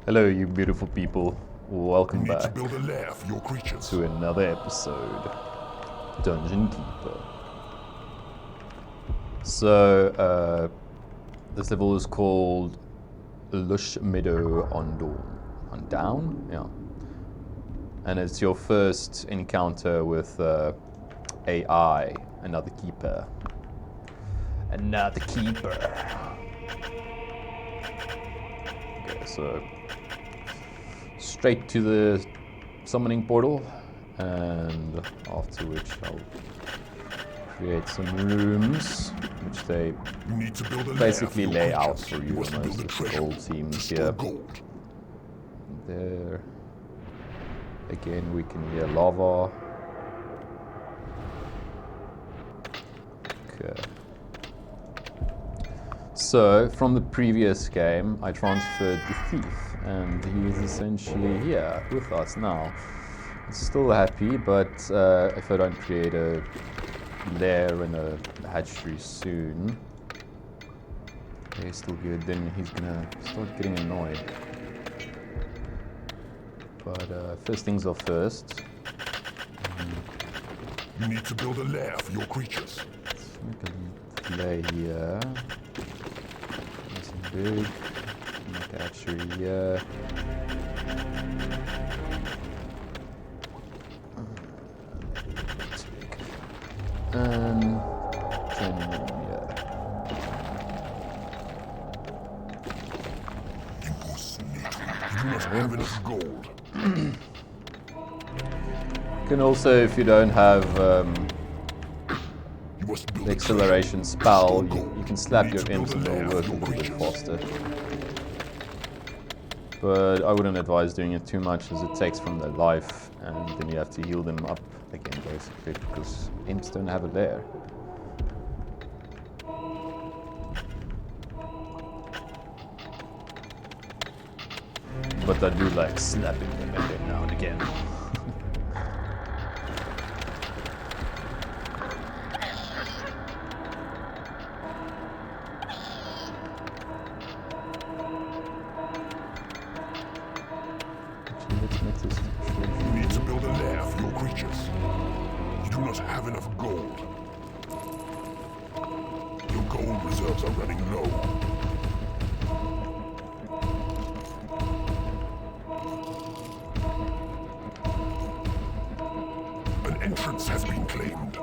Hello, you beautiful people. Welcome back to build a lair for your creatures. to another episode, Dungeon Keeper. So, this level is called Lushmeadow-on-Down, yeah. And it's your first encounter with AI, another keeper. Another keeper. Okay, so straight to the summoning portal, and after which I'll create some rooms, which they basically lay out for you almost as the gold teams here. There. Again, we can hear lava. Okay. So, from the previous game, I transferred the thief, and he is essentially here with us now. Still happy, but if I don't create a lair and a hatchery soon, okay, still good, then he's gonna start getting annoyed. But first things are first. You need to build a lair for your creatures. Let's make a lair here. Nice and big. Make a hatchery here. Training room, yeah. You must have enough gold. You can also, if you don't have the acceleration spell, you can slap your imps and they'll work a little bit faster. But I wouldn't advise doing it too much, as it takes from their life, and then you have to heal them up again, basically, because imps don't have a lair. But I do like slapping them every now and again. Actually, let's make this. You need to build a lair for your creatures. You do not have enough gold. Your gold reserves are running low. Entrance has been claimed.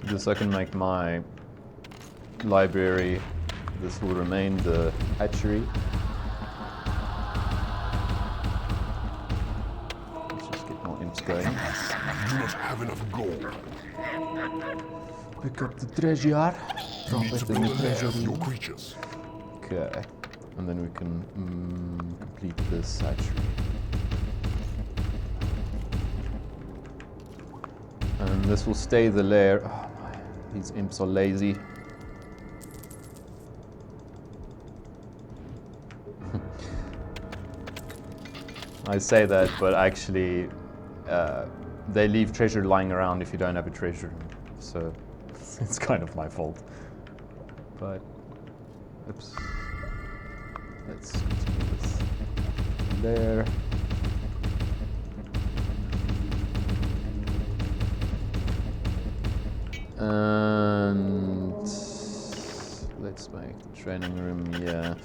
This I can make my library. This will remain the hatchery. Let's just get more imps going. You do not have enough gold. Pick up the treasure. You need to build a lair for your creatures. Okay, and then we can complete this hatchery. And this will stay the lair. Oh my, these imps are lazy. I say that, but actually, they leave treasure lying around if you don't have a treasure. So it's kind of my fault. But, oops. Let's continue with there. And let's make the training room here.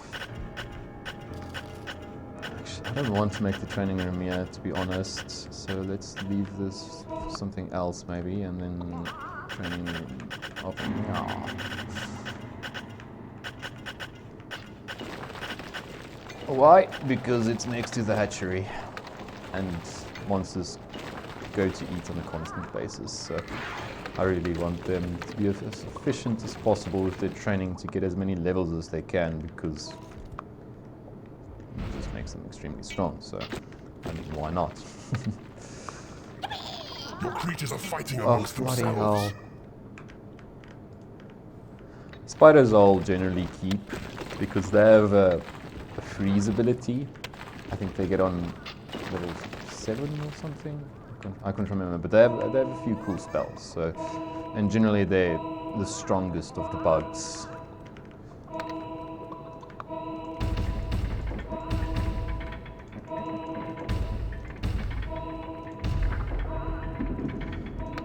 Actually, I don't want to make the training room here, to be honest. So let's leave this for something else maybe, and then training room up here. Why? Because it's next to the hatchery, and monsters go to eat on a constant basis, so I really want them to be as efficient as possible with their training to get as many levels as they can, because it just makes them extremely strong, so I mean, why not? Your creatures are fighting amongst themselves. Spiders I'll generally keep, because they have a freeze ability. I think they get on level 7 or something. I I couldn't remember, but they have a few cool spells. So, and generally they're the strongest of the bugs.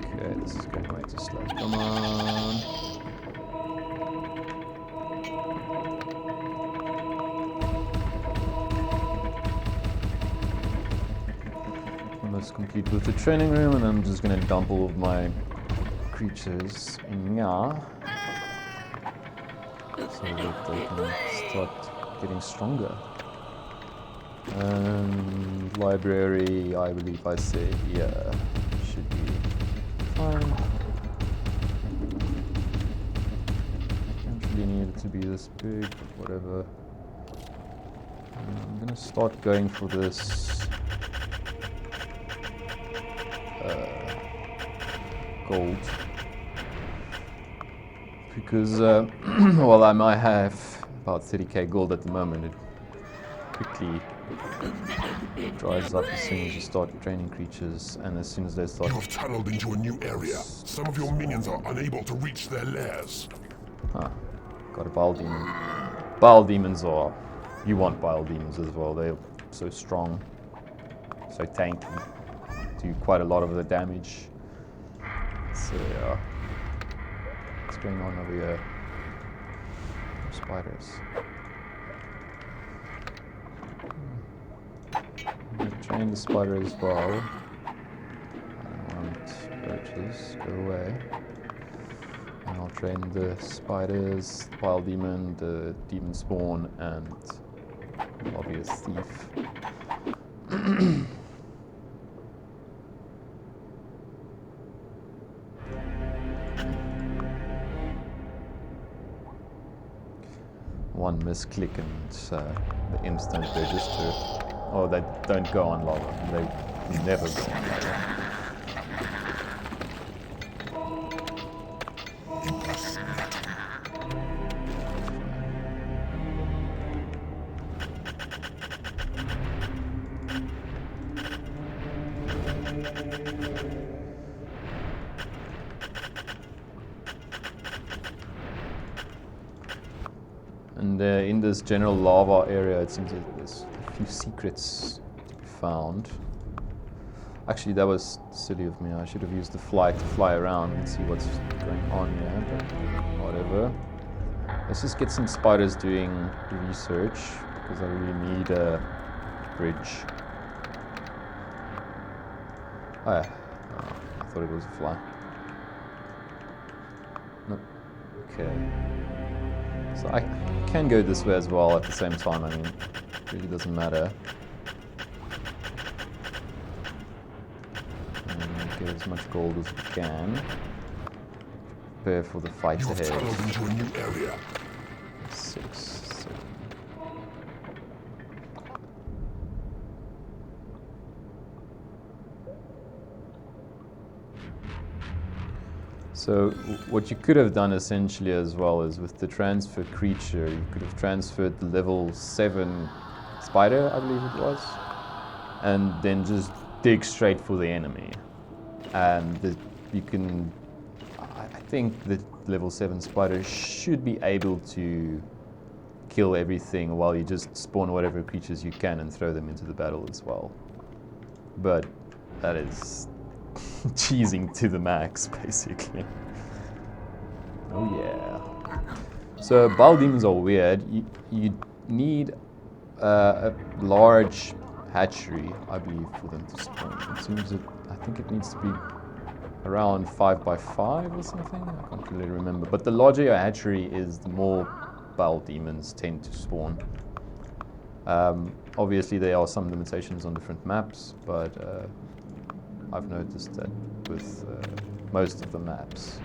Okay, this is going way too slow. Come on. Let's compete with the training room, and I'm just going to dump all of my creatures in here so that they can start getting stronger. And library, I believe I said, yeah, should be fine. Don't really need it to be this big, but whatever. I'm going to start going for this gold, because while I might have about 30k gold at the moment, it quickly dries up as soon as you start training creatures, and as soon as they start... You have tunneled into a new area. Some of your minions are unable to reach their lairs. Huh. Got a bile demon. Bile demons are... You want bile demons as well. They're so strong, so tanky, do quite a lot of the damage. So yeah, what's going on over here? Spiders. I'm going to train the spider as well. I don't want roaches, go away. And I'll train the spiders, the bile demon, the demon spawn, and the obvious thief. One misclick and the instant register. Oh, they don't go on lava. They never go on lava. And in this general lava area, it seems that there's a few secrets to be found. Actually, that was silly of me. I should have used the fly to fly around and see what's going on here, but whatever. Let's just get some spiders doing research, because I really need a bridge. Oh, yeah. Oh, I thought it was a fly. Nope. Okay. So I can go this way as well at the same time. I mean, it really doesn't matter. And get as much gold as we can. Prepare for the fight ahead. You have tunneled into a new area. 6, 7. So what you could have done essentially as well is with the transfer creature, you could have transferred the level 7 spider, I believe it was, and then just dig straight for the enemy. And you can, I think the level 7 spider should be able to kill everything while you just spawn whatever creatures you can and throw them into the battle as well. But that is cheesing to the max, basically. Oh yeah. So bile demons are weird. You need a large hatchery, I believe, for them to spawn. It seems that I think it needs to be around 5x5 or something. I can't really remember. But the larger your hatchery is, the more bile demons tend to spawn. Obviously, there are some limitations on different maps, but I've noticed that with most of the maps,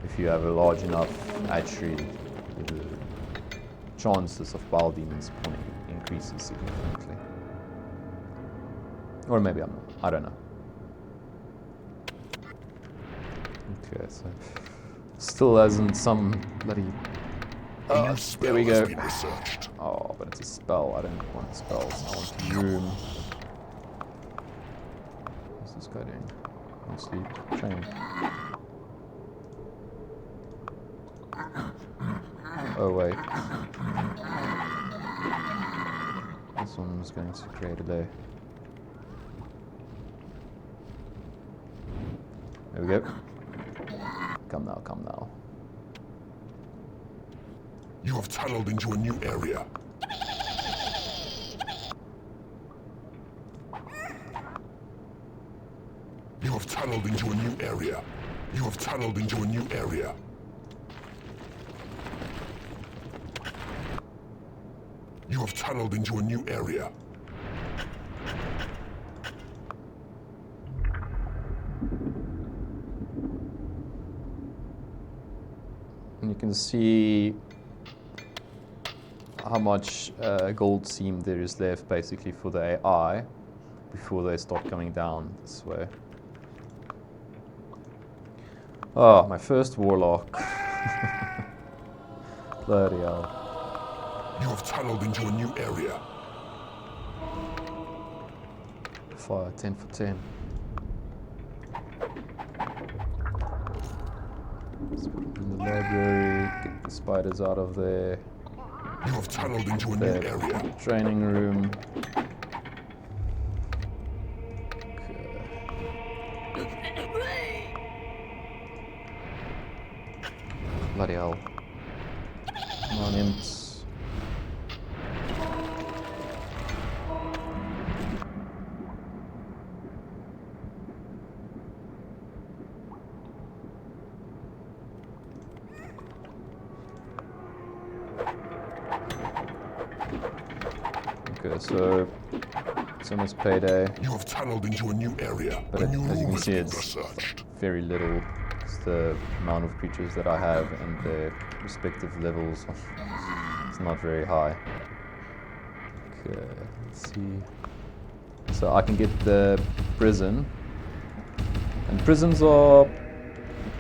if you have a large enough hatchery, the chances of bile demons spawning increases significantly. Or maybe I'm not. I don't know. Okay, so still hasn't some bloody... Oh, there we go. Oh, but it's a spell. I don't want spells. I want room. This is guy doing? On sleep. Training. Oh wait. This one's going to create a day. There we go. Come now, come now. You have tunneled into a new area. You have tunneled into a new area. You have tunneled into a new area. You have tunneled into a new area. And you can see how much gold seam there is left basically for the AI before they start coming down this way. Oh, my first warlock. Bloody hell. You have tunneled into a new area. Fire, 10 for 10. Let's put it in the library, get the spiders out of there. You have tunneled into a new area. Training room. Okay. Bloody hell. Come on, imps. Okay, so it's almost payday. You have tunneled into a new area. But as you can see, it's very little. It's the amount of creatures that I have and their respective levels. It's not very high. Okay, let's see. So I can get the prison. And prisons are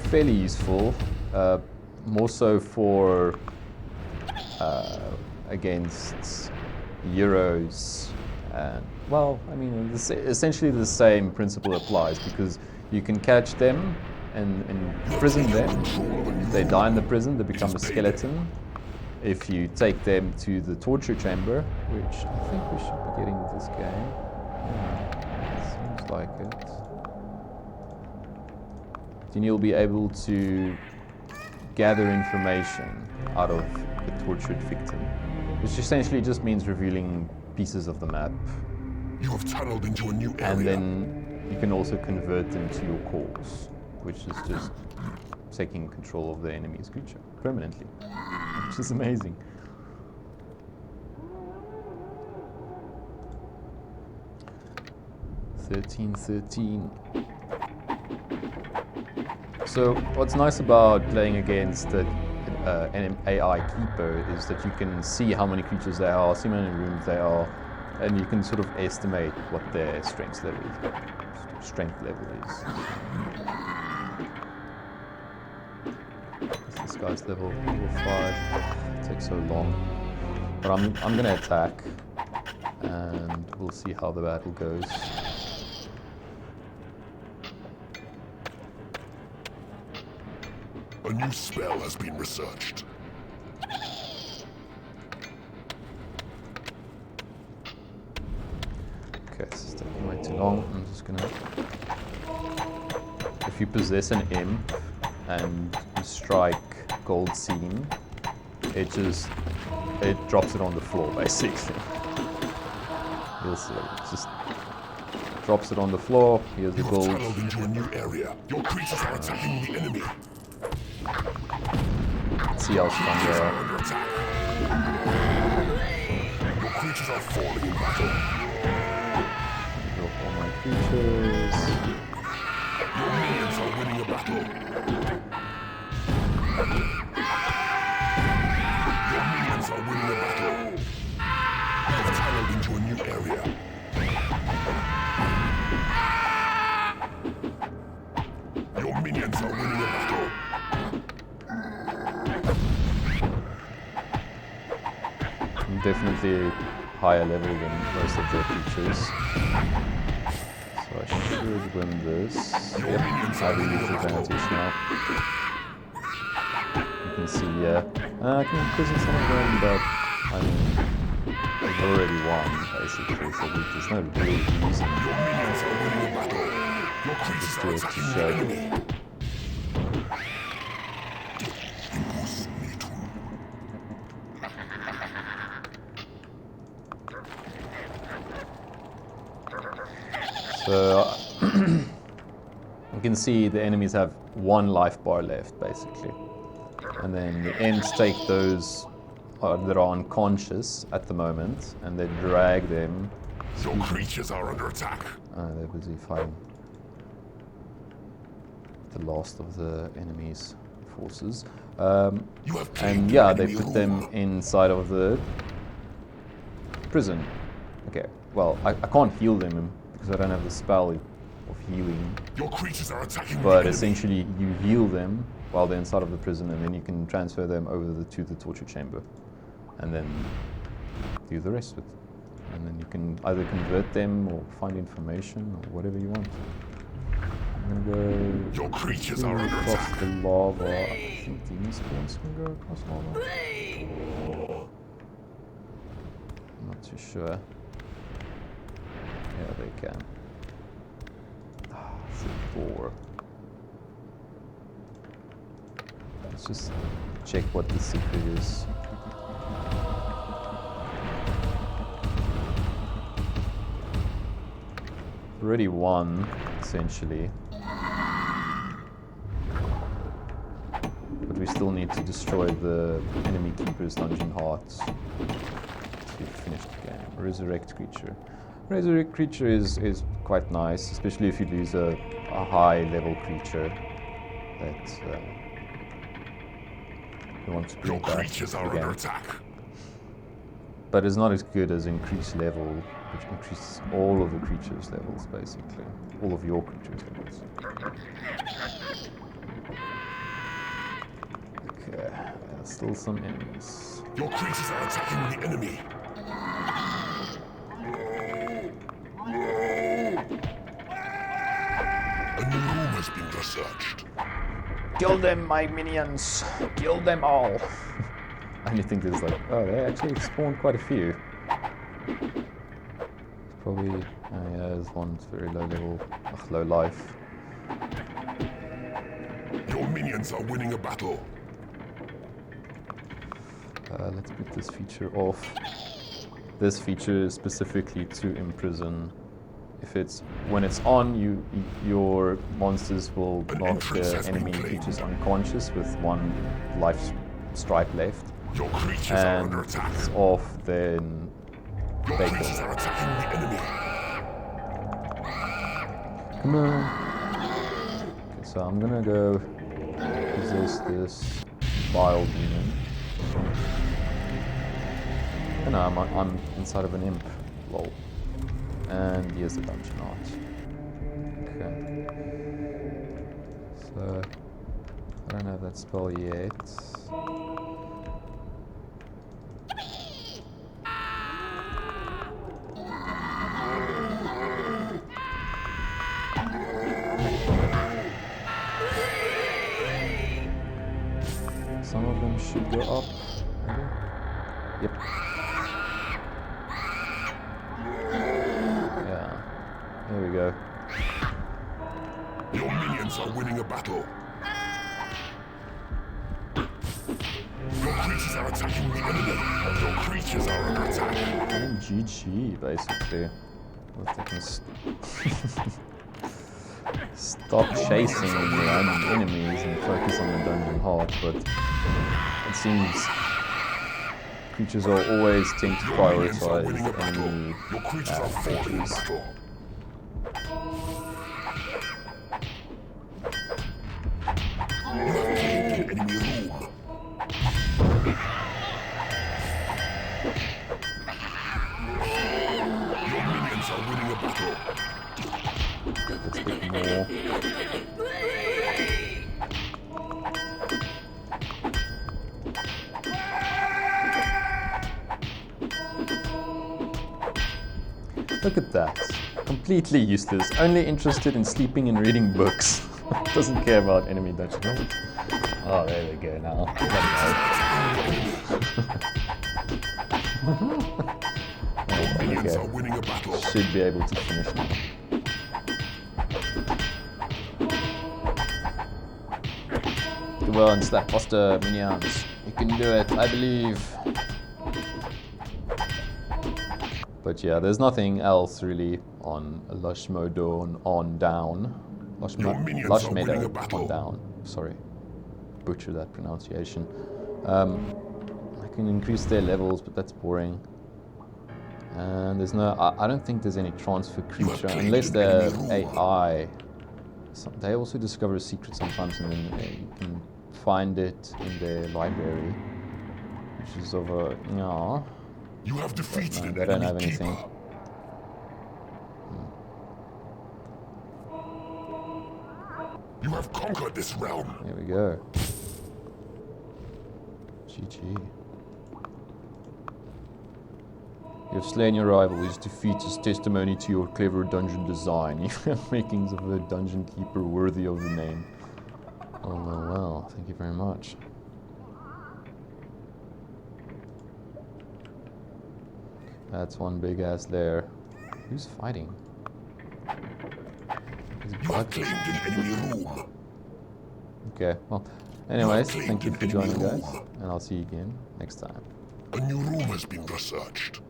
fairly useful. More so for against Euros, and well, I mean, essentially the same principle applies, because you can catch them and imprison them. They die in the prison, they become a skeleton. If you take them to the torture chamber, which I think we should be getting with this game. Yeah, seems like it. Then you'll be able to gather information out of the tortured victim, which essentially just means revealing pieces of the map. You have tunneled into a new area. And then you can also convert them to your cause, which is just taking control of the enemy's creature permanently, which is amazing. $13. So what's nice about playing against an AI keeper is that you can see how many creatures there are, see how many rooms there are, and you can sort of estimate what their strength level is. This guy's level 5. It takes so long. But I'm gonna attack, and we'll see how the battle goes. A new spell has been researched. Okay, this is taking way too long. I'm just gonna... If you possess an imp and you strike gold seam, it drops it on the floor, basically. You'll see. It just drops it on the floor. Here's the gold. You have tunneled into a new area. Your creatures are attacking the enemy. See how strong they are. Your creatures are falling in battle. Drop all my creatures. Your minions are winning a battle. Your minions are winning a battle. You have tunneled into a new area. Your minions are winning a battle. Definitely higher level than most of their creatures. So I should win this. Yep, I have a huge advantage now. You can see, I can imprison some of them, but I mean, I've already won, basically, so there's no real reason to just do it to show. So you can see the enemies have 1 life bar left, basically. And then the Ents take those that are unconscious at the moment, and they drag them. Your creatures are under attack. They're busy fighting the last of the enemy's forces. And yeah, they put them inside of the prison. Okay, well, I can't heal them because I don't have the spell of healing. Your creatures are attacking. But essentially, you heal them while they're inside of the prison, and then you can transfer them over to the torture chamber, and then do the rest of it. And then you can either convert them or find information or whatever you want. I'm gonna go. Your creatures are under across attack. the lava. I think demon spawns can go across lava. I'm not too sure. Yeah, they can. It's a door. Let's just check what the secret is. Already won, essentially. But we still need to destroy the enemy keeper's dungeon hearts to finish the game. Resurrect creature. Resurrect creature is quite nice, especially if you lose a high level creature that you want to bring back. Your creatures are under attack. But it's not as good as increased level, which increases all of the creatures' levels, basically. All of your creatures' levels. Okay, there's still some enemies. Your creatures are attacking the enemy. A new room has been researched. Kill them, my minions! Kill them all! I only think there's like, oh, they actually spawned quite a few. It's probably, oh yeah, there's one that's very low level, low life. Your minions are winning a battle. Let's put this feature off. This feature is specifically to imprison. When it's on, your monsters will knock the enemy creatures unconscious with 1 life stripe left. Your creatures are under And attack. it's off, then Your they creatures kill. are attacking the enemy. Come on. Okay, so I'm gonna go resist this vile demon. Oh no, I'm inside of an imp. Lol. And here's the dungeon art. Okay. So I don't have that spell yet. Some of them should go up. Maybe? Yep. Yeah. There we go. Your minions are winning a battle. Your creatures are attacking the enemy. Your creatures are under attack. And GG, basically. If they can stop chasing the random enemies and focus on the dungeon heart, but it seems creatures are always tend to prioritize enemy Your creatures are falling in creatures. battle. You have gained an enemy room. Your minions are winning a battle. Let's get more. Look at that. completely useless. Only interested in sleeping and reading books. Doesn't care about enemy Dutch notes. Oh, there we go now. Opponents are winning a battle. Should be able to finish now. Well, and //foster minions. You can do it, I believe. But yeah, there's nothing else really on Lushmeadow-on-Down. Lushmeadow-on-Down. Sorry, butcher that pronunciation. I can increase their levels, but that's boring. And there's no, I don't think there's any transfer creature unless they're AI. They also discover a secret sometimes, and then you can find it in their library, which is of a no. You have defeated an They don't have enemy anything. keeper. You have conquered this realm. Here we go. GG. You have slain your rival. His defeat is testimony to your clever dungeon design. You have makings of a dungeon keeper worthy of the name. Oh, well, well. Thank you very much. That's one big ass lair. Who's fighting? You have claimed an enemy room. Okay, well, anyways, thank you for joining, guys, and I'll see you again next time. A new room has been researched.